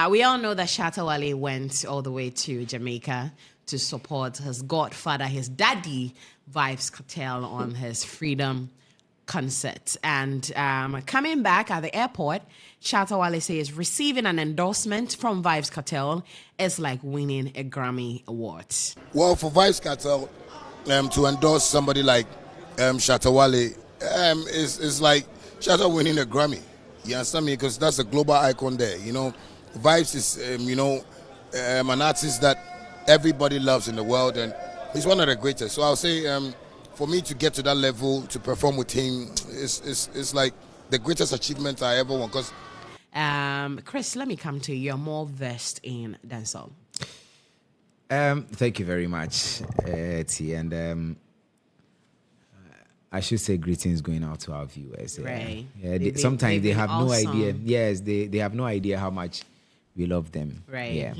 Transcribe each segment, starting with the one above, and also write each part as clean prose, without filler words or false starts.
We all know that Shatta Wale went all the way to Jamaica to support his godfather, his daddy, Vybz Cartel, on his Freedom concert. And coming back at the airport, Shatta Wale says receiving an endorsement from Vybz Cartel is like winning a Grammy award. Well, for Vybz Cartel to endorse somebody like Shatta Wale is like Shatta winning a Grammy. You understand me? Because that's a global icon there. You know, Vybz is an artist that everybody loves in the world, and he's one of the greatest. So I'll say for me to get to that level, to perform with him, is like the greatest achievement I ever want. Because Chris, let me come to you. You're more versed in dancehall. Thank you very much, T. And I should say greetings going out to our viewers. Right. Yeah, sometimes they have no awesome. idea. Yes, they have no idea how much we love them. Right. Yeah.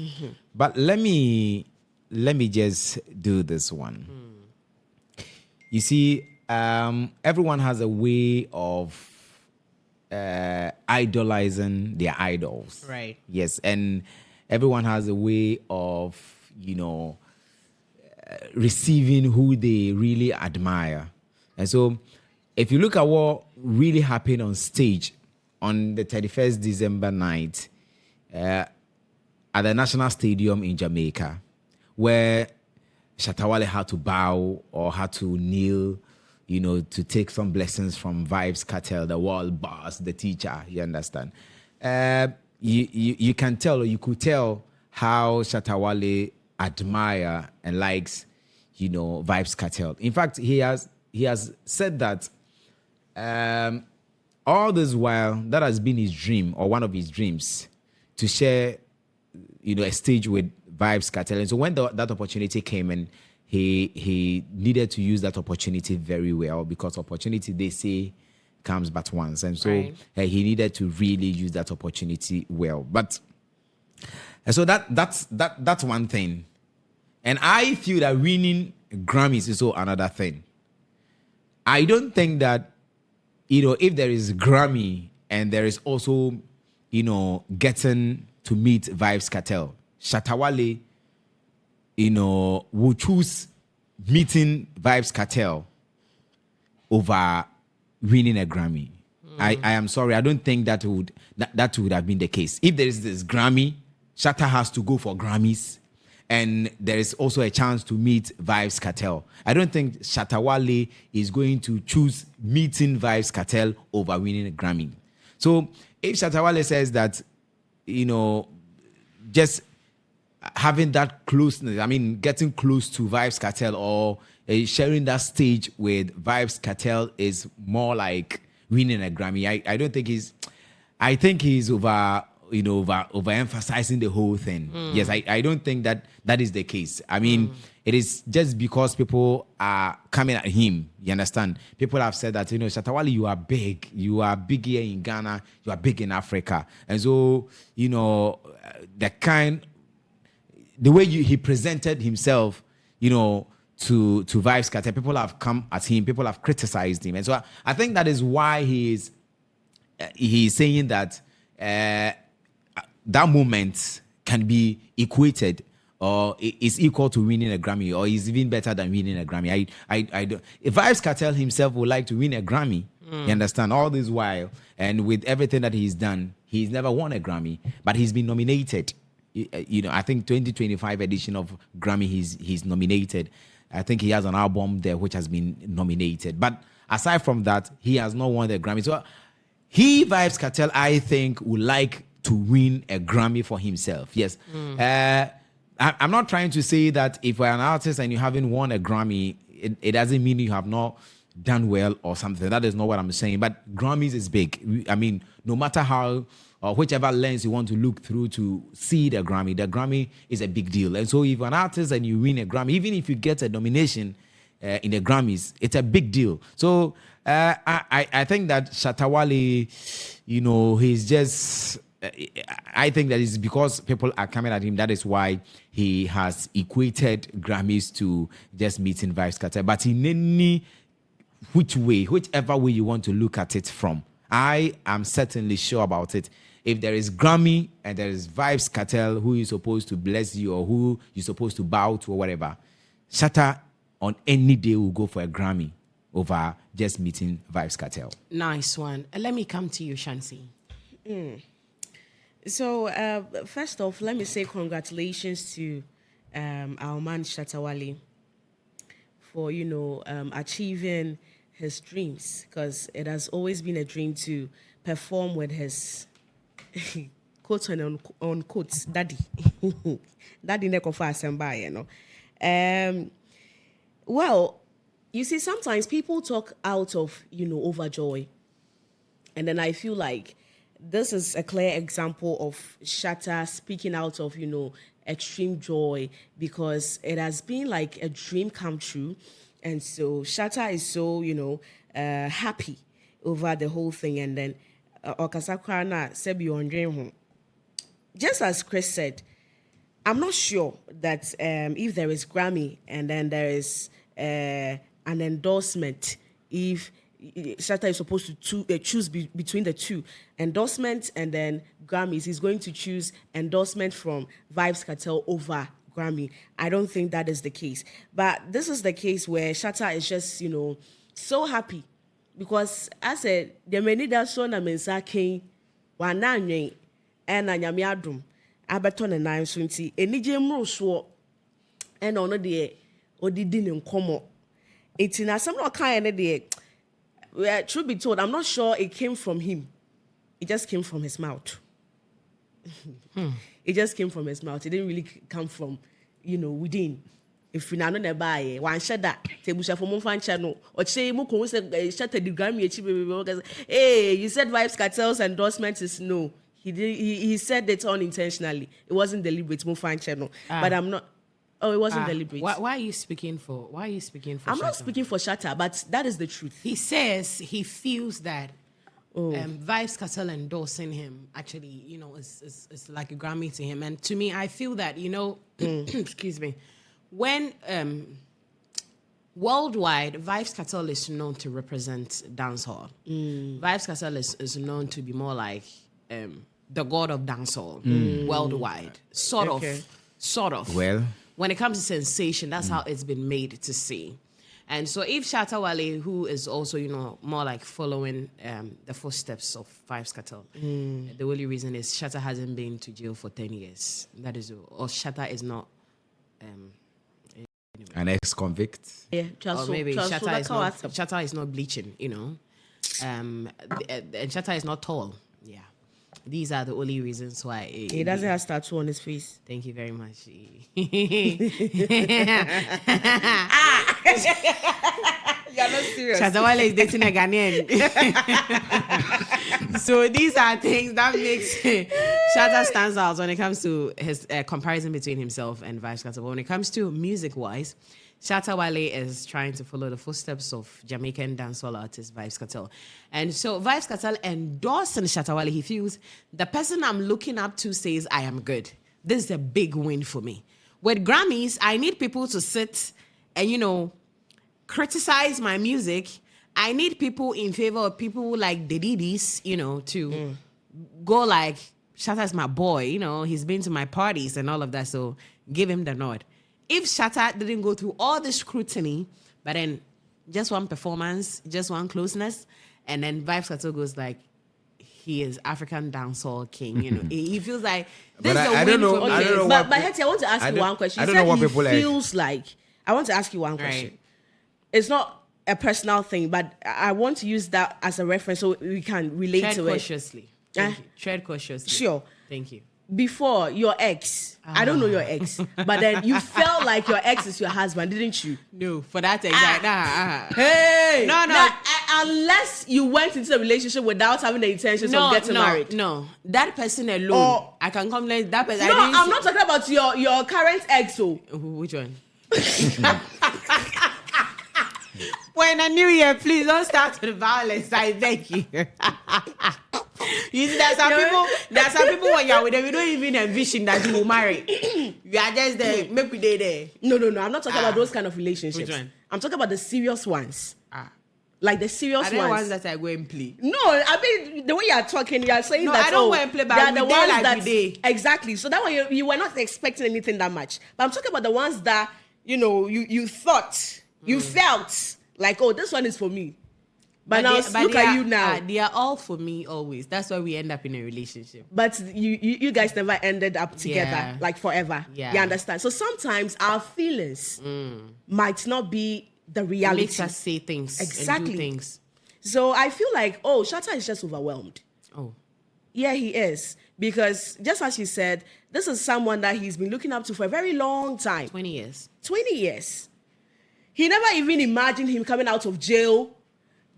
But let me just do this one. You see, everyone has a way of idolizing their idols. Right. Yes, and everyone has a way of, receiving who they really admire. And so if you look at what really happened on stage on the 31st December night at the National Stadium in Jamaica, where Shatta Wale had to bow or had to kneel, to take some blessings from Vybz Cartel, the world boss, the teacher, you understand? You can tell, or you could tell how Shatta Wale admire and likes, Vybz Cartel. In fact, he has said that all this while, that has been his dream, or one of his dreams, to share, a stage with Vybz Cartel. And so when that opportunity came, and he needed to use that opportunity very well, because opportunity, they say, comes but once. And so right. He needed to really use that opportunity well. And so that's one thing. And I feel that winning Grammys is also another thing. I don't think that, if there is Grammy and there is also, getting to meet Vybz Cartel, Shatta Wale, will choose meeting Vybz Cartel over winning a Grammy. I am sorry. I don't think that would have been the case. If there is this Grammy, Shatta has to go for Grammys. And there is also a chance to meet Vybz Cartel. I don't think Shatta Wale is going to choose meeting Vybz Cartel over winning a Grammy. So if Shatta Wale says that, just having that closeness, getting close to Vybz Cartel or sharing that stage with Vybz Cartel is more like winning a Grammy. I don't think I think he's overemphasizing the whole thing. Yes, I don't think that is the case. It is just because people are coming at him. You understand? People have said that, Shatta Wale, you are big. You are big here in Ghana. You are big in Africa. And so, the way he presented himself, to Vybz Cartel, people have come at him. People have criticized him. And so I think that is why he's saying that that moment can be equated or is equal to winning a Grammy, or is even better than winning a Grammy. I don't. If Vybz Cartel himself would like to win a Grammy, you understand, all this while, and with everything that he's done, he's never won a Grammy, but he's been nominated. I think 2025 edition of Grammy, he's nominated. I think he has an album there which has been nominated. But aside from that, he has not won the Grammy. So Vybz Cartel, I think, would like to win a Grammy for himself. Yes. I'm not trying to say that if you're an artist and you haven't won a Grammy, it doesn't mean you have not done well or something. That is not what I'm saying. But Grammys is big. No matter how or whichever lens you want to look through to see the Grammy is a big deal. And so if you're an artist and you win a Grammy, even if you get a nomination in the Grammys, it's a big deal. So I think that Shatta Wale, he's just... I think that is because people are coming at him. That is why he has equated Grammys to just meeting Vybz Cartel. But in any whichever way you want to look at it from, I am certainly sure about it. if there is Grammy and there is Vibes Cartel, who is supposed to bless you or who you're supposed to bow to or whatever, Shatta on any day will go for a Grammy over just meeting Vibes Cartel. Nice one. Let me come to you, Shansi. So, first off, let me say congratulations to our man Shatta Wale for, achieving his dreams, because it has always been a dream to perform with his quotes on quotes, daddy. Daddy neko fa asemba, well, you see, sometimes people talk out of, Overjoyed. And then I feel like this is a clear example of Shatta speaking out of, extreme joy, because it has been like a dream come true. And so Shatta is so, happy over the whole thing. And then, just as Chris said, I'm not sure that if there is Grammy and then there is an endorsement, if Shatta is supposed to choose between the two, endorsement and then Grammys, he's going to choose endorsement from Vibes Cartel over Grammy. I don't think that is the case. But this is the case where Shatta is just, so happy. Because I said, the many that son of Mensaki, Wananye, and Anyamiadum, Abaton and Nine Swinty, and Nijim Roswo, and on the Odidin and Como. It's in a some kind of the truth be told, I'm not sure it came from him. It just came from his mouth. It just came from his mouth. It didn't really come from, within. If you know buy one shut that table for Monfan channel or say Moko said shut the Grammy. Hey, you said Vibes Cartel's endorsement is no. He said it unintentionally. It wasn't deliberate, Monfan channel. But I'm not. Oh, it wasn't deliberate. Why are you speaking for? I'm Shatta? Not speaking for Shatta, but that is the truth. He says he feels that Vibes Cartel endorsing him actually, is like a Grammy to him. And to me, I feel that, excuse me, when worldwide, Vibes Cartel is known to represent dancehall. Vibes Cartel is known to be more like the god of dancehall worldwide. Sort of. Well, when it comes to sensation, that's how it's been made to see. And so if Shatta Wale, who is also, more like following the footsteps of Vibes Cartel, the only reason is Shatta hasn't been to jail for 10 years. That is, or Shatta is not an ex-convict. Yeah, or maybe Shatta is not bleaching, and Shatta is not tall. Yeah. These are the only reasons why he doesn't have tattoo on his face. Thank you very much. You're not serious. Shatta Wale is dating a Ghanaian. So these are things that makes Shatta stands out when it comes to his comparison between himself and Vibes Cartel. But when it comes to music-wise, Shatta Wale is trying to follow the footsteps of Jamaican dancehall artist Vibes Cartel. And so Vibes Cartel endorsing Shatta Wale. He feels the person I'm looking up to says, I am good. This is a big win for me. With Grammys, I need people to sit and, criticize my music. I need people in favor of people like the Didis, to go like, Shatta's my boy, he's been to my parties and all of that. So give him the nod. If Shatta didn't go through all the scrutiny, but then just one performance, just one closeness, and then Vibes Cartel goes like, he is African dancehall king. He feels like this is a win for me. I don't know but Hetty, I want to ask you one question. You said he feels like. I want to ask you one question. Right. It's not a personal thing, but I want to use that as a reference so we can relate to cautiously. Tread cautiously. Sure. Thank you. Before your ex, I don't know your ex, but then you felt like your ex is your husband, didn't you? No, for that exact. Hey, no. Unless you went into a relationship without having the intentions of getting married. No, that person alone, I can complain. That person. No, I'm not talking about your current ex. Oh, which one? When a new year, please don't start with violence. I beg you. You see, there are some people when you're with them, you don't even envision that you will marry. You are just there, make we day there. No. I'm not talking about those kind of relationships. Which one? I'm talking about the serious ones. Like the serious Are there ones. ones that I go and play? No, I mean the way you are talking, you are saying No, that. I don't go and play, but they are we the dey ones like that we dey. exactly. So that one you were not expecting anything that much. But I'm talking about the ones that you thought, you felt like, oh, this one is for me. But now look at you now. They are all for me always. That's why we end up in a relationship. But you guys never ended up together Yeah. like forever. Yeah. You understand? So sometimes our feelings might not be the It reality. makes us say things Exactly. and do things. So I feel like, oh, Shatta is just overwhelmed. Oh. Yeah, he is. Because just as you said, this is someone that he's been looking up to for a very long time. 20 years. 20 years. He never even imagined him coming out of jail,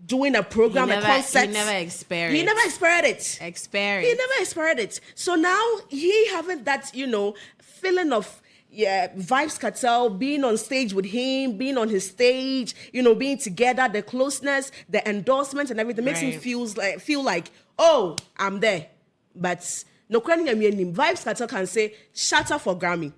doing a program, a concert. He never experienced. He never experienced it. Experienced. He never experienced it. So now he having that, feeling of Vibes Cartel, being on stage with him, being on his stage, being together, the closeness, the endorsement and everything makes him Right. feel like, oh, I'm there. But no Vibes Cartel can say Shatta for Grammy.